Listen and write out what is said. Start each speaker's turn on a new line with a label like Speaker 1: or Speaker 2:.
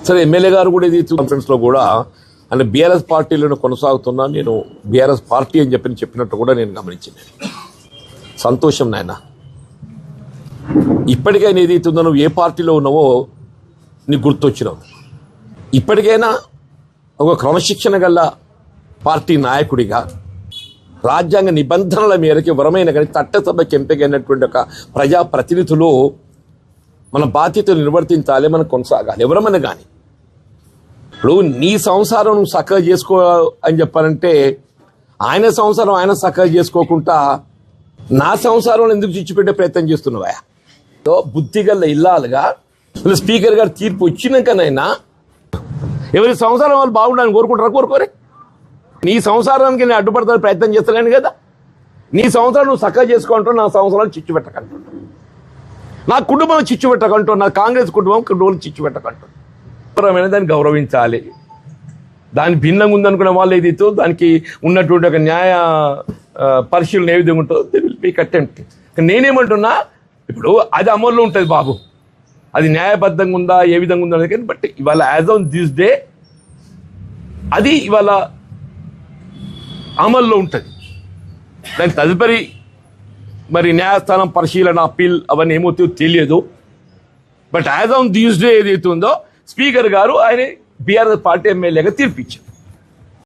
Speaker 1: సరే ఎమ్మెల్యే గారు కూడా ఇది కాన్ఫరెన్స్ లో కూడా అంటే బీఆర్ఎస్ పార్టీలను కొనసాగుతున్నా నేను బీఆర్ఎస్ పార్టీ అని చెప్పినట్టు కూడా నేను గమనించింది. సంతోషం నాయన, ఇప్పటికైనా ఏదైతుందో నువ్వు ఏ పార్టీలో ఉన్నావో నీకు గుర్తొచ్చినావు. ఇప్పటికైనా ఒక క్రమశిక్షణ గల పార్టీ నాయకుడిగా రాజ్యాంగ నిబంధనల మేరకు ఎవరమైనా కానీ చట్టసభకి ఎంపికైనటువంటి ఒక ప్రజాప్రతినిధులు మన బాధ్యతలు నిర్వర్తించాలి, మనం కొనసాగాలి. ఎవరమైనా కానీ ఇప్పుడు నీ సంసారం నువ్వు చక్కగా చేసుకో అని చెప్పాలంటే ఆయన సంసారం ఆయన చక్కగా చేసుకోకుండా నా సంసారం ఎందుకు చిచ్చుపెట్టే ప్రయత్నం చేస్తున్నావా? బుద్ధిగల్ల ఇల్లాలుగా స్పీకర్ గారు తీర్పు వచ్చినాకనైనా ఎవరి సంసారం వాళ్ళు బాగుండాలని కోరుకోరే? నీ సంసారానికి నేను అడ్డుపడతాను ప్రయత్నం చేస్తలేను కదా. నీ సంవత్సరాలు నువ్వు చక్కగా చేసుకుంటావు, నా సంవత్సరాలు చిచ్చు పెట్టకంటావు, నా కుటుంబం చిచ్చు పెట్టకంటావు, నా కాంగ్రెస్ కుటుంబం చిచ్చు పెట్టకంటావు. దాన్ని గౌరవించాలి. దాని భిన్నంగా ఉందనుకునే వాళ్ళు ఏదైతే దానికి ఉన్నటువంటి ఒక న్యాయ పరిశీలన ఏ విధంగా ఉంటుందో తెలిపి కట్టండి. నేనేమంటున్నా, ఇప్పుడు అది అమల్లో ఉంటుంది బాబు, అది న్యాయబద్ధంగా ఉందా ఏ విధంగా ఉందా కానీ బట్ ఇవాళ యాజ్ ఆన్ దిస్ డే అది ఇవాళ అమల్లో ఉంటుంది. దాని తదుపరి మరి న్యాయస్థానం పరిశీలన అప్పీల్ అవన్నీ ఏమవుతుందో తెలియదు. But as on this day ఏదైతే ఉందో స్పీకర్ గారు ఆయన బీఆర్ఎస్ పార్టీ ఎమ్మెల్యేగా తీర్పిచ్చారు.